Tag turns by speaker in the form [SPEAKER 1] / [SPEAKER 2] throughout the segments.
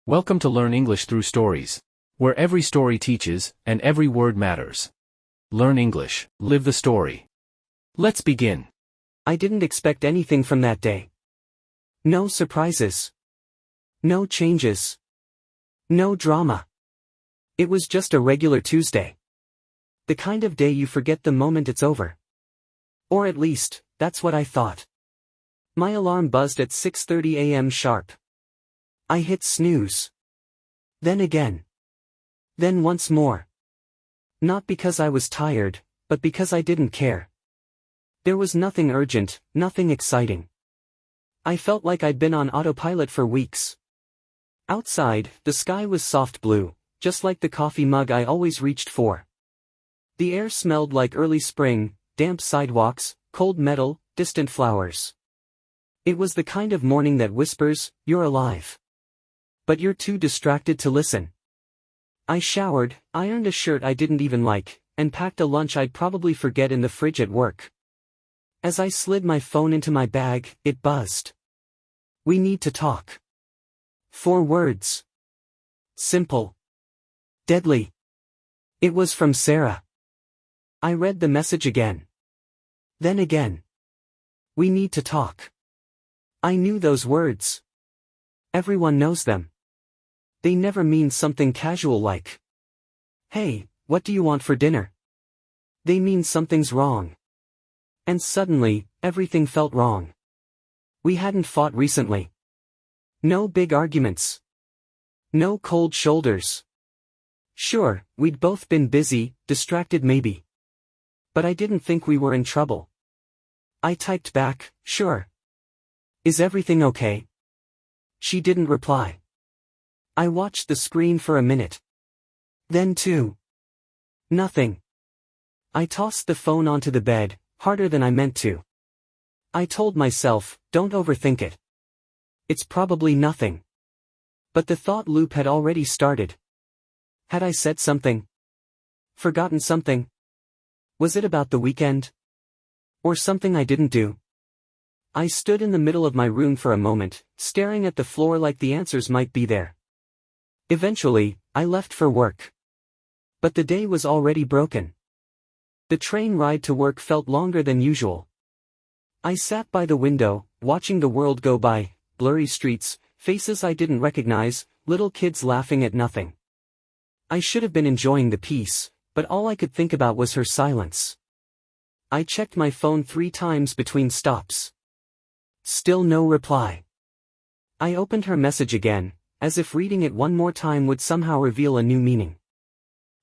[SPEAKER 1] Welcome to Learn English Through Stories, where every story teaches and every word matters. Learn English, live the story. Let's begin.
[SPEAKER 2] I didn't expect anything from that day. No surprises. No changes. No drama. It was just a regular Tuesday. The kind of day you forget the moment it's over. Or at least, that's what I thought. My alarm buzzed at 6:30 a.m. sharp. I hit snooze. Then again. Then once more. Not because I was tired, but because I didn't care. There was nothing urgent, nothing exciting. I felt like I'd been on autopilot for weeks. Outside, the sky was soft blue, just like the coffee mug I always reached for. The air smelled like early spring, damp sidewalks, cold metal, distant flowers. It was the kind of morning that whispers, "You're alive." But you're too distracted to listen. I showered, ironed a shirt I didn't even like, and packed a lunch I'd probably forget in the fridge at work. As I slid my phone into my bag, it buzzed. "We need to talk." 4 words. Simple. Deadly. It was from Sarah. I read the message again. Then again. We need to talk. I knew those words. Everyone knows them. They never mean something casual like, "Hey, what do you want for dinner?" They mean something's wrong. And suddenly, everything felt wrong. We hadn't fought recently. No big arguments. No cold shoulders. Sure, we'd both been busy, distracted maybe. But I didn't think we were in trouble. I typed back, "Sure. Is everything okay?" She didn't reply. I watched the screen for a minute. Then 2. Nothing. I tossed the phone onto the bed, harder than I meant to. I told myself, don't overthink it. It's probably nothing. But the thought loop had already started. Had I said something? Forgotten something? Was it about the weekend? Or something I didn't do? I stood in the middle of my room for a moment, staring at the floor like the answers might be there. Eventually, I left for work. But the day was already broken. The train ride to work felt longer than usual. I sat by the window, watching the world go by, blurry streets, faces I didn't recognize, little kids laughing at nothing. I should have been enjoying the peace, but all I could think about was her silence. I checked my phone 3 times between stops. Still no reply. I opened her message again, as if reading it one more time would somehow reveal a new meaning.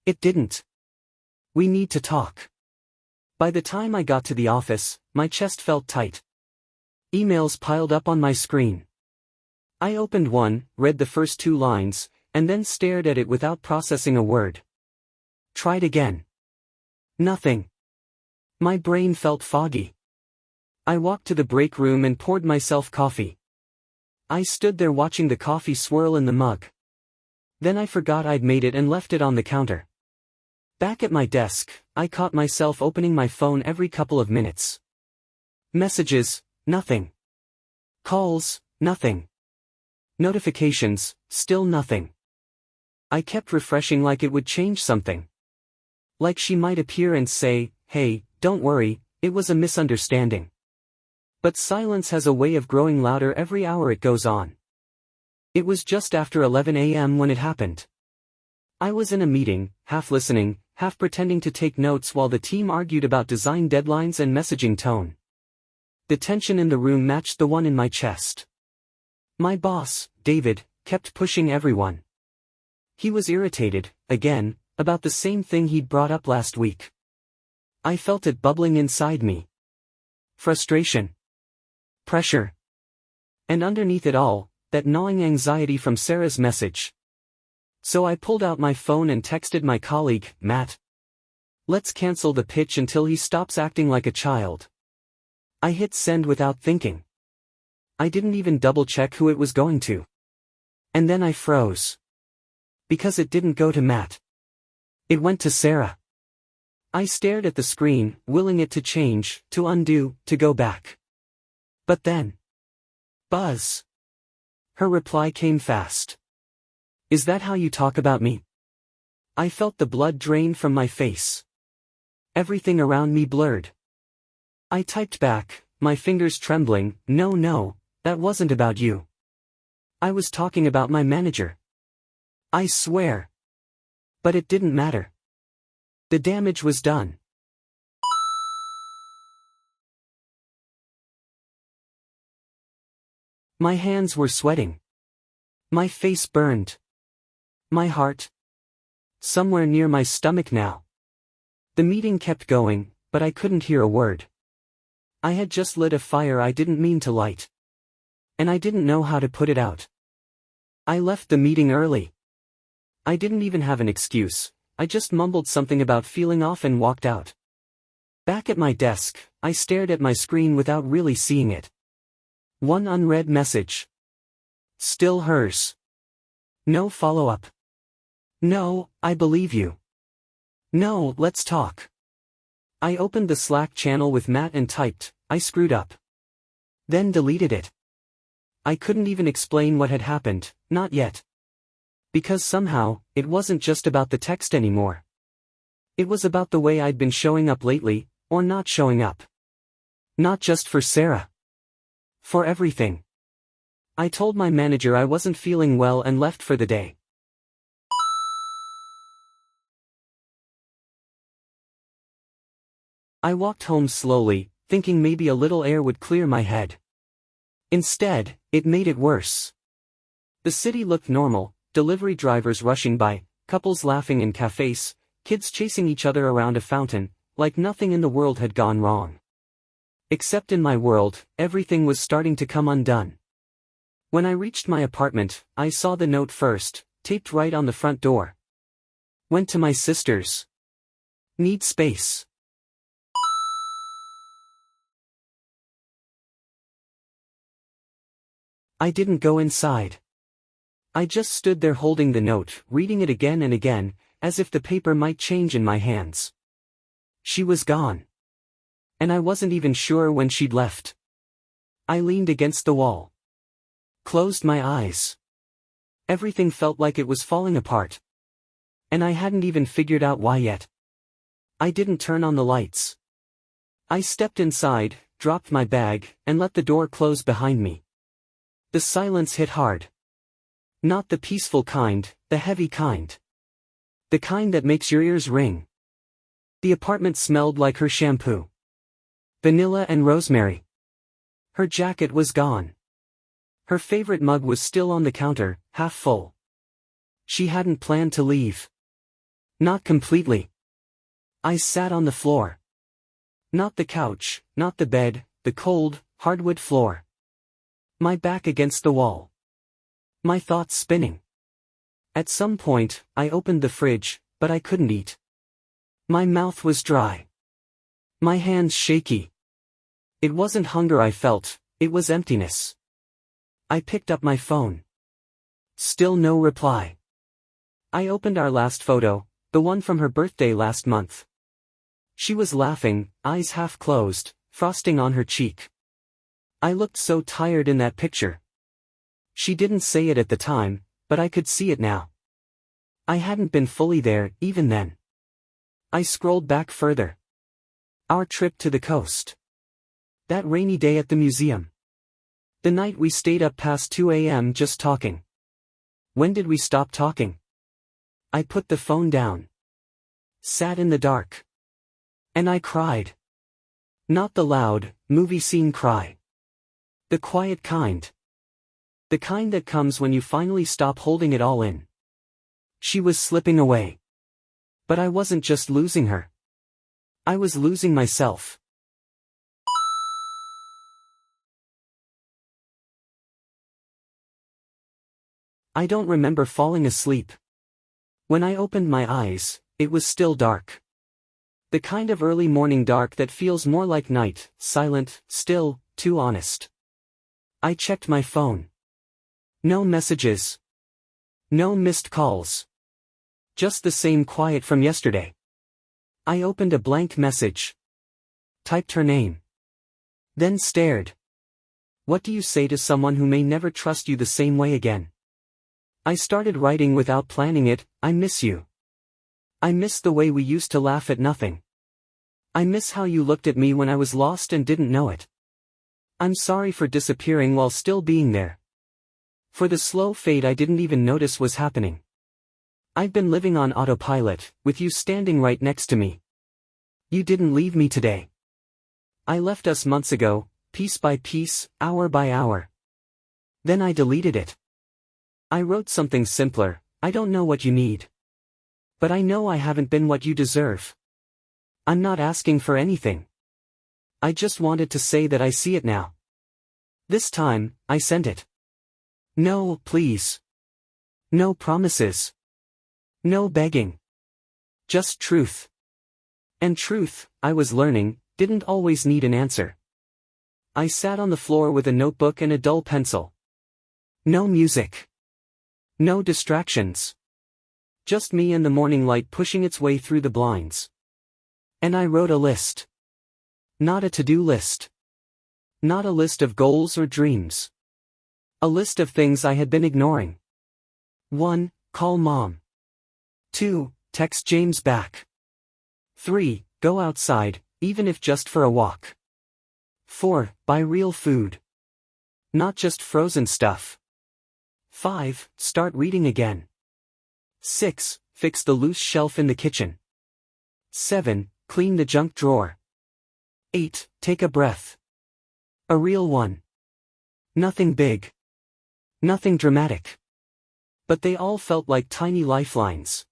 [SPEAKER 2] It didn't. We need to talk. By the time I got to the office, my chest felt tight. Emails piled up on my screen. I opened one, read the first 2 lines, and then stared at it without processing a word. Tried again. Nothing. My brain felt foggy. I walked to the break room and poured myself coffee. I stood there watching the coffee swirl in the mug. Then I forgot I'd made it and left it on the counter. Back at my desk, I caught myself opening my phone every couple of minutes. Messages, nothing. Calls, nothing. Notifications, still nothing. I kept refreshing like it would change something. Like she might appear and say, "Hey, don't worry, it was a misunderstanding." But silence has a way of growing louder every hour it goes on. It was just after 11 a.m. when it happened. I was in a meeting, half listening, half pretending to take notes while the team argued about design deadlines and messaging tone. The tension in the room matched the one in my chest. My boss, David, kept pushing everyone. He was irritated, again, about the same thing he'd brought up last week. I felt it bubbling inside me. Frustration. Pressure. And underneath it all, that gnawing anxiety from Sarah's message. So I pulled out my phone and texted my colleague, Matt. Let's cancel the pitch until he stops acting like a child. I hit send without thinking. I didn't even double-check who it was going to. And then I froze. Because it didn't go to Matt. It went to Sarah. I stared at the screen, willing it to change, to undo, to go back. But then. Buzz. Her reply came fast. Is that how you talk about me? I felt the blood drain from my face. Everything around me blurred. I typed back, my fingers trembling, no, that wasn't about you. I was talking about my manager. I swear. But it didn't matter. The damage was done. My hands were sweating. My face burned. My heart. Somewhere near my stomach now. The meeting kept going, but I couldn't hear a word. I had just lit a fire I didn't mean to light. And I didn't know how to put it out. I left the meeting early. I didn't even have an excuse, I just mumbled something about feeling off and walked out. Back at my desk, I stared at my screen without really seeing it. One unread message. Still hers. No follow-up. No, I believe you. No, let's talk. I opened the Slack channel with Matt and typed, I screwed up. Then deleted it. I couldn't even explain what had happened, not yet. Because somehow, it wasn't just about the text anymore. It was about the way I'd been showing up lately, or not showing up. Not just for Sarah. For everything. I told my manager I wasn't feeling well and left for the day. I walked home slowly, thinking maybe a little air would clear my head. Instead, it made it worse. The city looked normal, delivery drivers rushing by, couples laughing in cafes, kids chasing each other around a fountain, like nothing in the world had gone wrong. Except in my world, everything was starting to come undone. When I reached my apartment, I saw the note first, taped right on the front door. Went to my sister's. Need space. I didn't go inside. I just stood there holding the note, reading it again and again, as if the paper might change in my hands. She was gone. And I wasn't even sure when she'd left. I leaned against the wall. Closed my eyes. Everything felt like it was falling apart. And I hadn't even figured out why yet. I didn't turn on the lights. I stepped inside, dropped my bag, and let the door close behind me. The silence hit hard. Not the peaceful kind, the heavy kind. The kind that makes your ears ring. The apartment smelled like her shampoo. Vanilla and rosemary. Her jacket was gone. Her favorite mug was still on the counter, half full. She hadn't planned to leave. Not completely. I sat on the floor. Not the couch, not the bed, the cold, hardwood floor. My back against the wall. My thoughts spinning. At some point, I opened the fridge, but I couldn't eat. My mouth was dry. My hands shaky. It wasn't hunger I felt, it was emptiness. I picked up my phone. Still no reply. I opened our last photo, the one from her birthday last month. She was laughing, eyes half closed, frosting on her cheek. I looked so tired in that picture. She didn't say it at the time, but I could see it now. I hadn't been fully there, even then. I scrolled back further. Our trip to the coast. That rainy day at the museum. The night we stayed up past 2 a.m. just talking. When did we stop talking? I put the phone down. Sat in the dark. And I cried. Not the loud, movie scene cry. The quiet kind. The kind that comes when you finally stop holding it all in. She was slipping away. But I wasn't just losing her. I was losing myself. I don't remember falling asleep. When I opened my eyes, it was still dark. The kind of early morning dark that feels more like night, silent, still, too honest. I checked my phone. No messages. No missed calls. Just the same quiet from yesterday. I opened a blank message. Typed her name. Then stared. What do you say to someone who may never trust you the same way again? I started writing without planning it. I miss you. I miss the way we used to laugh at nothing. I miss how you looked at me when I was lost and didn't know it. I'm sorry for disappearing while still being there. For the slow fade I didn't even notice was happening. I've been living on autopilot, with you standing right next to me. You didn't leave me today. I left us months ago, piece by piece, hour by hour. Then I deleted it. I wrote something simpler. I don't know what you need. But I know I haven't been what you deserve. I'm not asking for anything. I just wanted to say that I see it now. This time, I sent it. No, please. No promises. No begging. Just truth. And truth, I was learning, didn't always need an answer. I sat on the floor with a notebook and a dull pencil. No music. No distractions. Just me and the morning light pushing its way through the blinds. And I wrote a list. Not a to-do list. Not a list of goals or dreams. A list of things I had been ignoring. 1. Call mom. 2. Text James back. 3. Go outside, even if just for a walk. 4. Buy real food. Not just frozen stuff. 5. Start reading again. 6. Fix the loose shelf in the kitchen. 7. Clean the junk drawer. 8. Take a breath. A real one. Nothing big. Nothing dramatic. But they all felt like tiny lifelines.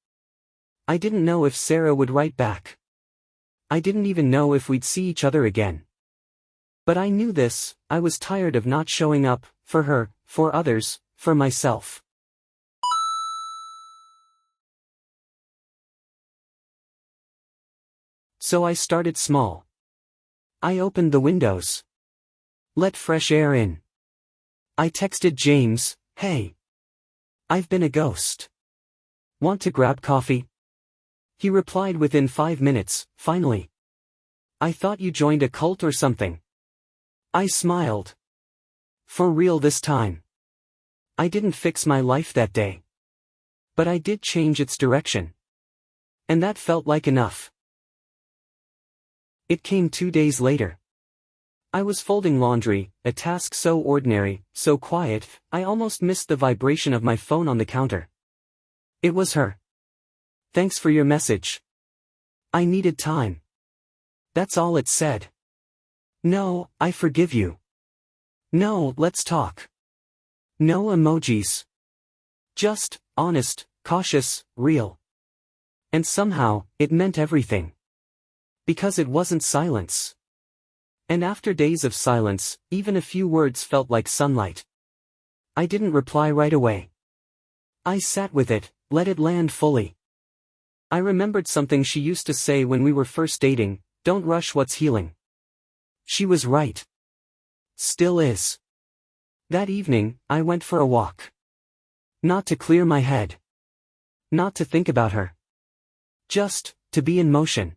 [SPEAKER 2] I didn't know if Sarah would write back. I didn't even know if we'd see each other again. But I knew this, I was tired of not showing up, for her, for others, for myself. So I started small. I opened the windows. Let fresh air in. I texted James, hey. I've been a ghost. Want to grab coffee? He replied within 5 minutes, finally. I thought you joined a cult or something. I smiled. For real this time. I didn't fix my life that day. But I did change its direction. And that felt like enough. It came 2 days later. I was folding laundry, a task so ordinary, so quiet, I almost missed the vibration of my phone on the counter. It was her. Thanks for your message. I needed time. That's all it said. No, I forgive you. No, let's talk. No emojis. Just, honest, cautious, real. And somehow, it meant everything. Because it wasn't silence. And after days of silence, even a few words felt like sunlight. I didn't reply right away. I sat with it, let it land fully. I remembered something she used to say when we were first dating, don't rush what's healing. She was right. Still is. That evening, I went for a walk. Not to clear my head. Not to think about her. Just, to be in motion.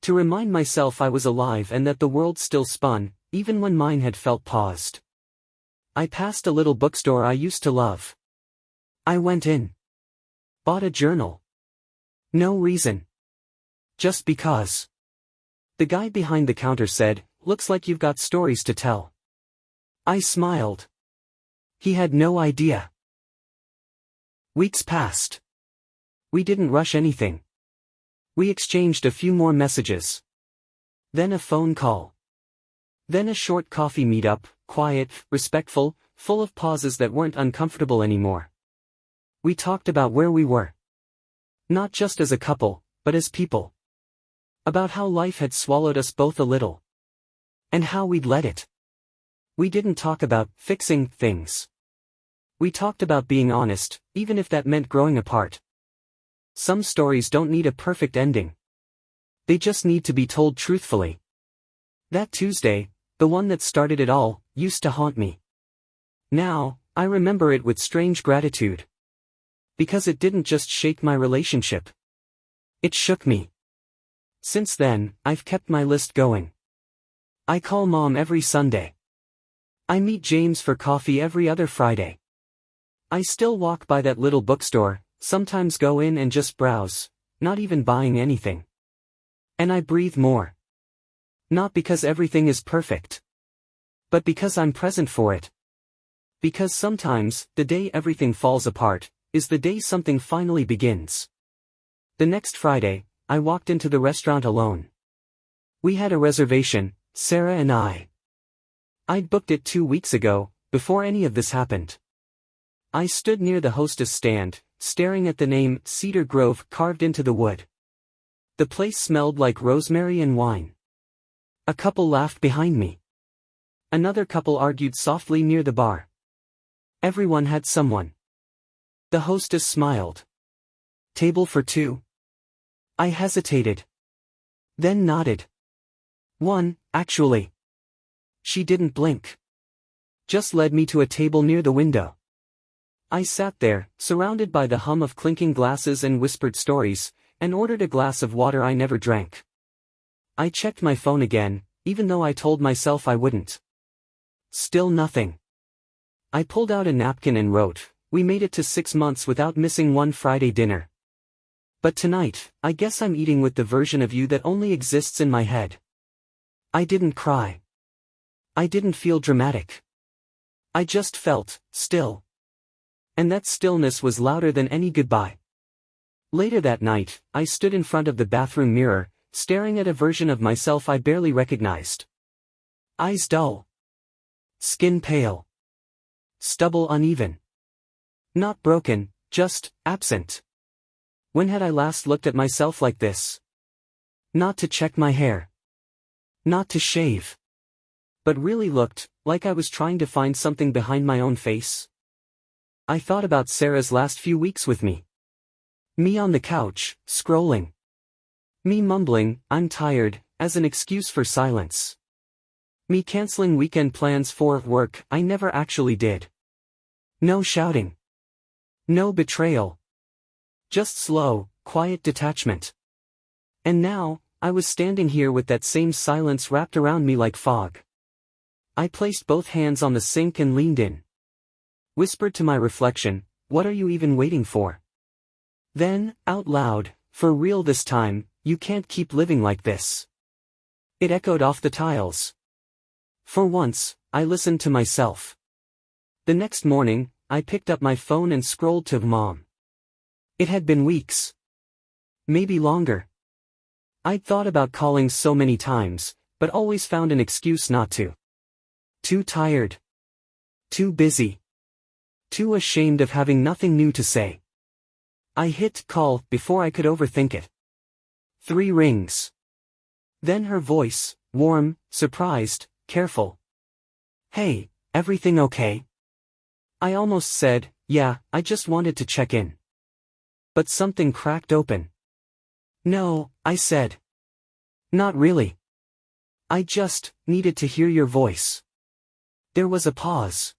[SPEAKER 2] To remind myself I was alive and that the world still spun, even when mine had felt paused. I passed a little bookstore I used to love. I went in. Bought a journal. No reason. Just because. The guy behind the counter said, looks like you've got stories to tell. I smiled. He had no idea. Weeks passed. We didn't rush anything. We exchanged a few more messages. Then a phone call. Then a short coffee meetup, quiet, respectful, full of pauses that weren't uncomfortable anymore. We talked about where we were. Not just as a couple, but as people. About how life had swallowed us both a little. And how we'd let it. We didn't talk about fixing things. We talked about being honest, even if that meant growing apart. Some stories don't need a perfect ending. They just need to be told truthfully. That Tuesday, the one that started it all, used to haunt me. Now, I remember it with strange gratitude. Because it didn't just shake my relationship. It shook me. Since then, I've kept my list going. I call Mom every Sunday. I meet James for coffee every other Friday. I still walk by that little bookstore, sometimes go in and just browse, not even buying anything. And I breathe more. Not because everything is perfect, but because I'm present for it. Because sometimes, the day everything falls apart, is the day something finally begins. The next Friday, I walked into the restaurant alone. We had a reservation, Sarah and I. I'd booked it 2 weeks ago, before any of this happened. I stood near the hostess stand, staring at the name Cedar Grove carved into the wood. The place smelled like rosemary and wine. A couple laughed behind me. Another couple argued softly near the bar. Everyone had someone. The hostess smiled. Table for 2? I hesitated. Then nodded. 1, actually. She didn't blink. Just led me to a table near the window. I sat there, surrounded by the hum of clinking glasses and whispered stories, and ordered a glass of water I never drank. I checked my phone again, even though I told myself I wouldn't. Still nothing. I pulled out a napkin and wrote, "We made it to 6 months without missing one Friday dinner. But tonight, I guess I'm eating with the version of you that only exists in my head." I didn't cry. I didn't feel dramatic. I just felt still. And that stillness was louder than any goodbye. Later that night, I stood in front of the bathroom mirror, staring at a version of myself I barely recognized. Eyes dull. Skin pale. Stubble uneven. Not broken, just absent. When had I last looked at myself like this? Not to check my hair. Not to shave. But really looked like I was trying to find something behind my own face. I thought about Sarah's last few weeks with me. Me on the couch, scrolling. Me mumbling, "I'm tired," as an excuse for silence. Me canceling weekend plans for work I never actually did. No shouting. No betrayal. Just slow, quiet detachment. And now, I was standing here with that same silence wrapped around me like fog. I placed both hands on the sink and leaned in. Whispered to my reflection, "What are you even waiting for?" Then, out loud, "For real this time, you can't keep living like this." It echoed off the tiles. For once, I listened to myself. The next morning, I picked up my phone and scrolled to Mom. It had been weeks. Maybe longer. I'd thought about calling so many times, but always found an excuse not to. Too tired. Too busy. Too ashamed of having nothing new to say. I hit call before I could overthink it. 3 rings. Then her voice, warm, surprised, careful. "Hey, everything okay?" I almost said, "Yeah, I just wanted to check in." But something cracked open. "No," I said. "Not really. I just needed to hear your voice." There was a pause.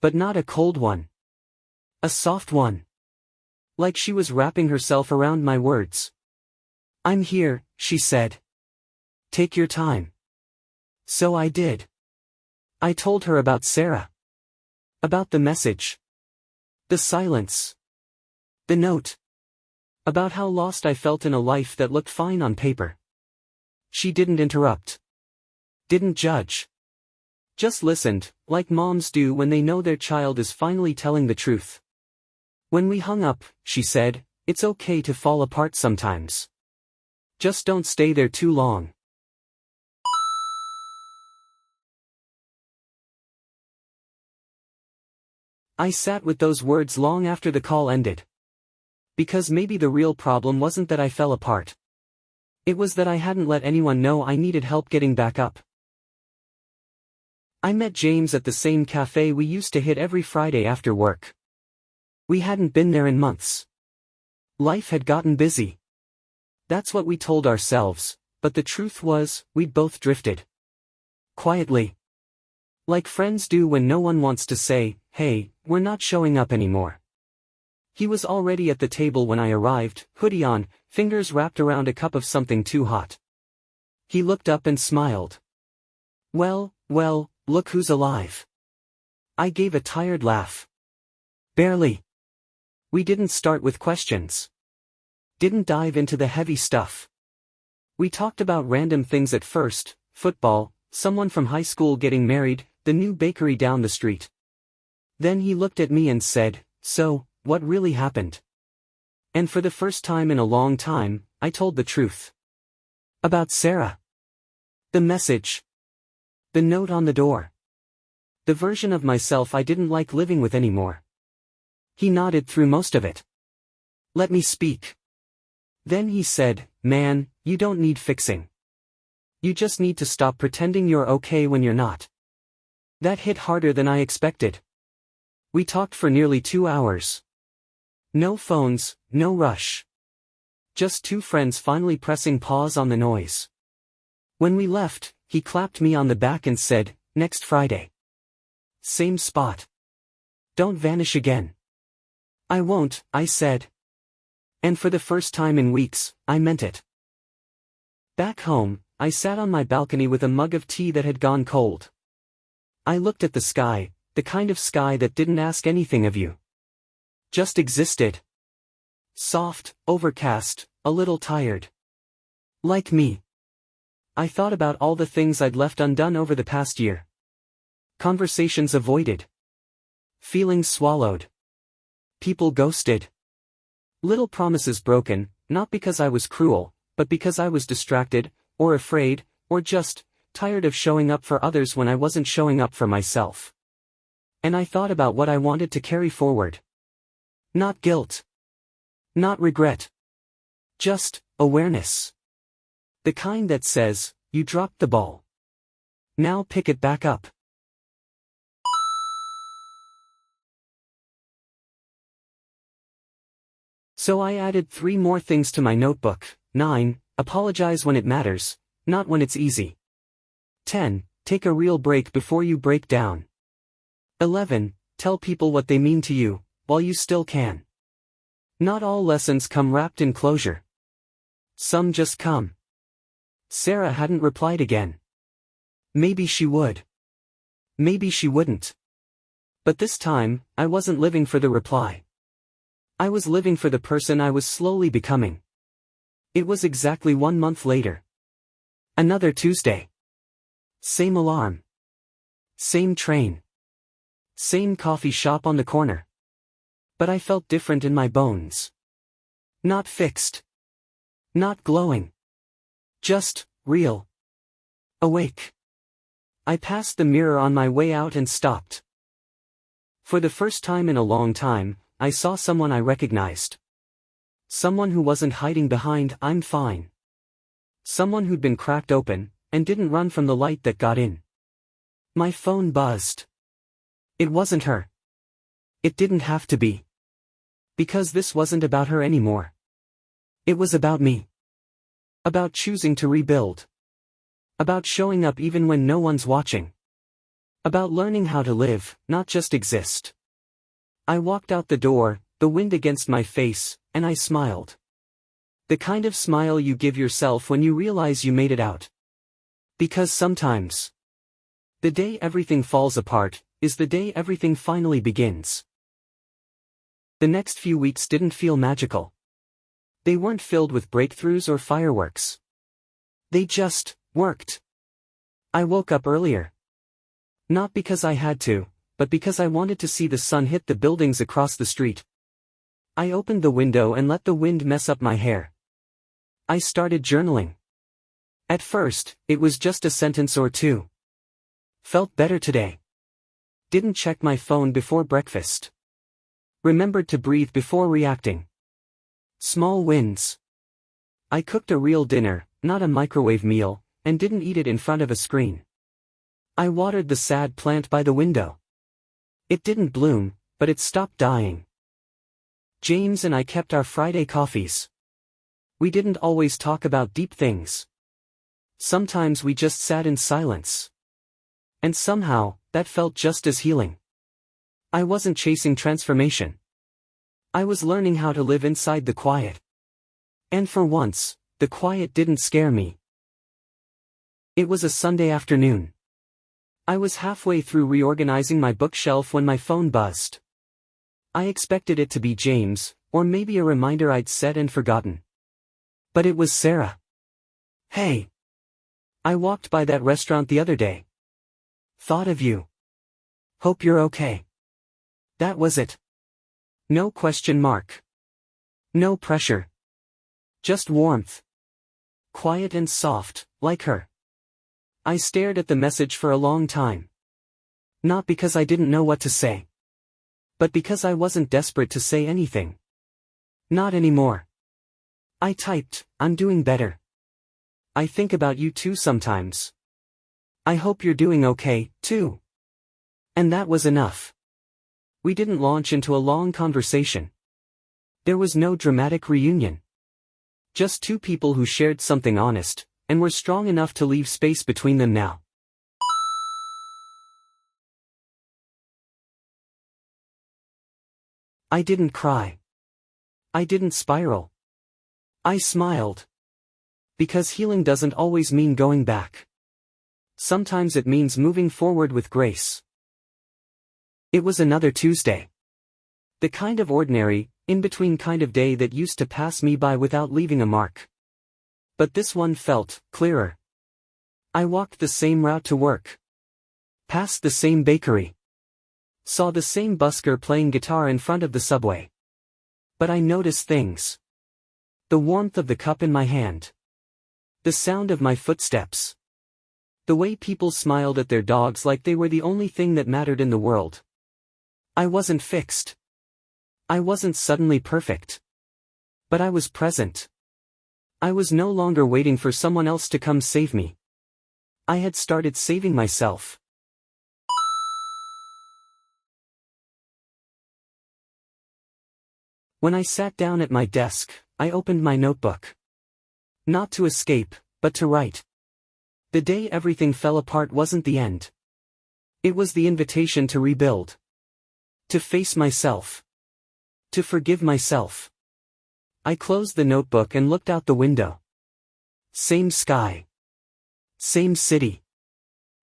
[SPEAKER 2] But not a cold one. A soft one. Like she was wrapping herself around my words. "I'm here," she said. "Take your time." So I did. I told her about Sarah. About the message. The silence. The note. About how lost I felt in a life that looked fine on paper. She didn't interrupt. Didn't judge. Just listened, like moms do when they know their child is finally telling the truth. When we hung up, she said, "It's okay to fall apart sometimes. Just don't stay there too long." I sat with those words long after the call ended. Because maybe the real problem wasn't that I fell apart. It was that I hadn't let anyone know I needed help getting back up. I met James at the same cafe we used to hit every Friday after work. We hadn't been there in months. Life had gotten busy. That's what we told ourselves, but the truth was, we'd both drifted. Quietly. Like friends do when no one wants to say, "Hey, we're not showing up anymore." He was already at the table when I arrived, hoodie on, fingers wrapped around a cup of something too hot. He looked up and smiled. Well, look who's alive." I gave a tired laugh. Barely. We didn't start with questions. Didn't dive into the heavy stuff. We talked about random things at first: football, someone from high school getting married, the new bakery down the street. Then he looked at me and said, "So, what really happened?" And for the first time in a long time, I told the truth. About Sarah. The message. The note on the door. The version of myself I didn't like living with anymore. He nodded through most of it. Let me speak. Then he said, "Man, you don't need fixing. You just need to stop pretending you're okay when you're not." That hit harder than I expected. We talked for nearly 2 hours. No phones, no rush. Just two friends finally pressing pause on the noise. When we left, he clapped me on the back and said, "Next Friday. Same spot. Don't vanish again." "I won't," I said. And for the first time in weeks, I meant it. Back home, I sat on my balcony with a mug of tea that had gone cold. I looked at the sky, the kind of sky that didn't ask anything of you. Just existed. Soft, overcast, a little tired. Like me. I thought about all the things I'd left undone over the past year. Conversations avoided. Feelings swallowed. People ghosted. Little promises broken, not because I was cruel, but because I was distracted, or afraid, or just tired of showing up for others when I wasn't showing up for myself. And I thought about what I wanted to carry forward. Not guilt. Not regret. Just awareness. The kind that says, "You dropped the ball. Now pick it back up." So I added 3 more things to my notebook. 9. Apologize when it matters, not when it's easy. 10. Take a real break before you break down. 11. Tell people what they mean to you, while you still can. Not all lessons come wrapped in closure. Some just come. Sarah hadn't replied again. Maybe she would. Maybe she wouldn't. But this time, I wasn't living for the reply. I was living for the person I was slowly becoming. It was exactly 1 month later. Another Tuesday. Same alarm. Same train. Same coffee shop on the corner. But I felt different in my bones. Not fixed. Not glowing. Just real. Awake. I passed the mirror on my way out and stopped. For the first time in a long time, I saw someone I recognized. Someone who wasn't hiding behind "I'm fine." Someone who'd been cracked open, and didn't run from the light that got in. My phone buzzed. It wasn't her. It didn't have to be. Because this wasn't about her anymore. It was about me. About choosing to rebuild. About showing up even when no one's watching. About learning how to live, not just exist. I walked out the door, the wind against my face, and I smiled. The kind of smile you give yourself when you realize you made it out. Because sometimes, the day everything falls apart, is the day everything finally begins. The next few weeks didn't feel magical. They weren't filled with breakthroughs or fireworks. They just worked. I woke up earlier. Not because I had to, but because I wanted to see the sun hit the buildings across the street. I opened the window and let the wind mess up my hair. I started journaling. At first, it was just a sentence or two. Felt better today. Didn't check my phone before breakfast. Remembered to breathe before reacting. Small wins. I cooked a real dinner, not a microwave meal, and didn't eat it in front of a screen. I watered the sad plant by the window. It didn't bloom, but it stopped dying. James and I kept our Friday coffees. We didn't always talk about deep things. Sometimes we just sat in silence. And somehow, that felt just as healing. I wasn't chasing transformation. I was learning how to live inside the quiet. And for once, the quiet didn't scare me. It was a Sunday afternoon. I was halfway through reorganizing my bookshelf when my phone buzzed. I expected it to be James, or maybe a reminder I'd set and forgotten. But it was Sarah. Hey. I walked by that restaurant the other day. Thought of you. Hope you're okay. That was it. No question mark. No pressure. Just warmth. Quiet and soft, like her. I stared at the message for a long time. Not because I didn't know what to say. But because I wasn't desperate to say anything. Not anymore. I typed, I'm doing better. I think about you too sometimes. I hope you're doing okay, too. And that was enough. We didn't launch into a long conversation. There was no dramatic reunion. Just two people who shared something honest, and were strong enough to leave space between them now. I didn't cry. I didn't spiral. I smiled. Because healing doesn't always mean going back. Sometimes it means moving forward with grace. It was another Tuesday. The kind of ordinary, in-between kind of day that used to pass me by without leaving a mark. But this one felt clearer. I walked the same route to work. Passed the same bakery. Saw the same busker playing guitar in front of the subway. But I noticed things. The warmth of the cup in my hand. The sound of my footsteps. The way people smiled at their dogs like they were the only thing that mattered in the world. I wasn't fixed. I wasn't suddenly perfect. But I was present. I was no longer waiting for someone else to come save me. I had started saving myself. When I sat down at my desk, I opened my notebook. Not to escape, but to write. The day everything fell apart wasn't the end. It was the invitation to rebuild. To face myself. To forgive myself. I closed the notebook and looked out the window. Same sky. Same city.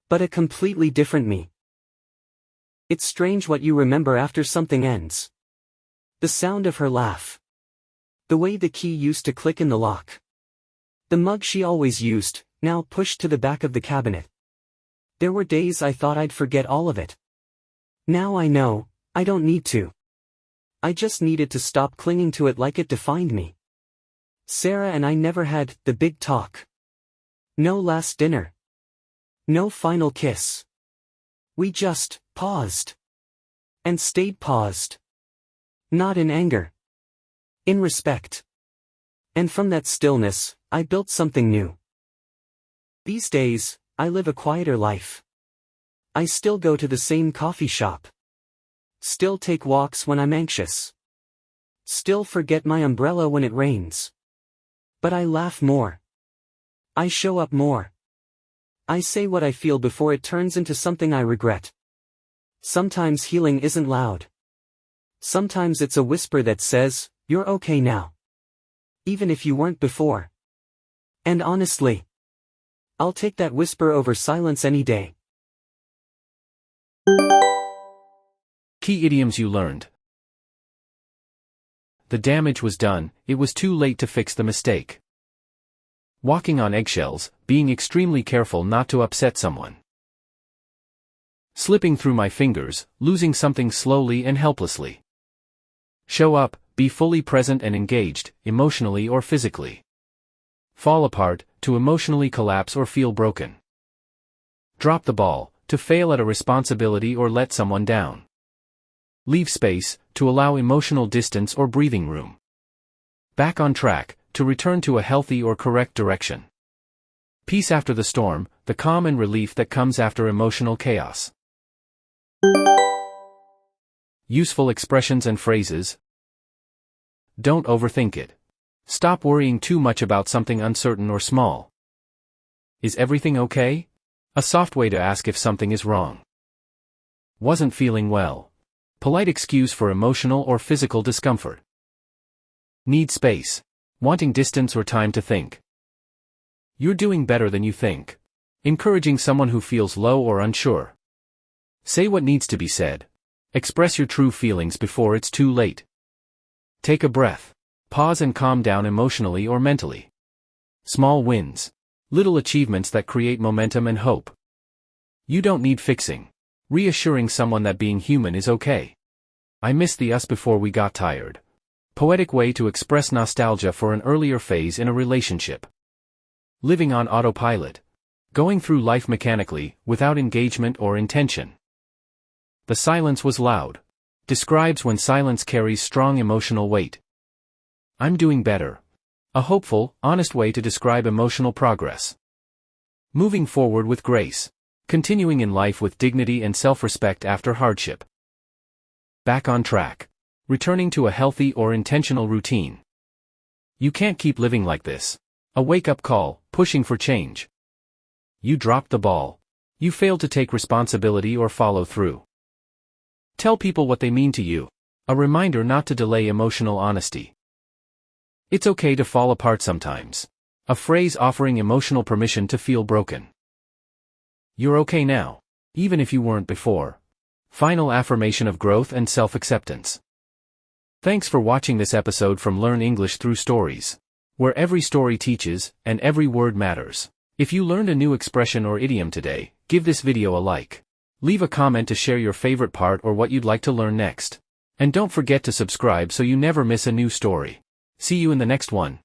[SPEAKER 2] But a completely different me. It's strange what you remember after something ends. The sound of her laugh. The way the key used to click in the lock. The mug she always used, now pushed to the back of the cabinet. There were days I thought I'd forget all of it. Now I know, I don't need to. I just needed to stop clinging to it like it defined me. Sarah and I never had the big talk. No last dinner. No final kiss. We just paused. And stayed paused. Not in anger. In respect. And from that stillness, I built something new. These days, I live a quieter life. I still go to the same coffee shop. Still take walks when I'm anxious. Still forget my umbrella when it rains. But I laugh more. I show up more. I say what I feel before it turns into something I regret. Sometimes healing isn't loud. Sometimes it's a whisper that says, you're okay now. Even if you weren't before. And honestly, I'll take that whisper over silence any day.
[SPEAKER 1] Key idioms you learned. The damage was done, it was too late to fix the mistake. Walking on eggshells, being extremely careful not to upset someone. Slipping through my fingers, losing something slowly and helplessly. Show up, be fully present and engaged, emotionally or physically. Fall apart, to emotionally collapse or feel broken. Drop the ball, to fail at a responsibility or let someone down. Leave space, to allow emotional distance or breathing room. Back on track, to return to a healthy or correct direction. Peace after the storm, the calm and relief that comes after emotional chaos. Useful expressions and phrases. Don't overthink it. Stop worrying too much about something uncertain or small. Is everything okay? A soft way to ask if something is wrong. Wasn't feeling well. Polite excuse for emotional or physical discomfort. Need space. Wanting distance or time to think. You're doing better than you think. Encouraging someone who feels low or unsure. Say what needs to be said. Express your true feelings before it's too late. Take a breath. Pause and calm down emotionally or mentally. Small wins. Little achievements that create momentum and hope. You don't need fixing. Reassuring someone that being human is okay. I miss the us before we got tired. Poetic way to express nostalgia for an earlier phase in a relationship. Living on autopilot. Going through life mechanically, without engagement or intention. The silence was loud. Describes when silence carries strong emotional weight. I'm doing better. A hopeful, honest way to describe emotional progress. Moving forward with grace. Continuing in life with dignity and self-respect after hardship. Back on track. Returning to a healthy or intentional routine. You can't keep living like this. A wake-up call, pushing for change. You dropped the ball. You failed to take responsibility or follow through. Tell people what they mean to you. A reminder not to delay emotional honesty. It's okay to fall apart sometimes. A phrase offering emotional permission to feel broken. You're okay now, even if you weren't before. Final affirmation of growth and self-acceptance. Thanks for watching this episode from Learn English Through Stories, where every story teaches, and every word matters. If you learned a new expression or idiom today, give this video a like. Leave a comment to share your favorite part or what you'd like to learn next. And don't forget to subscribe so you never miss a new story. See you in the next one.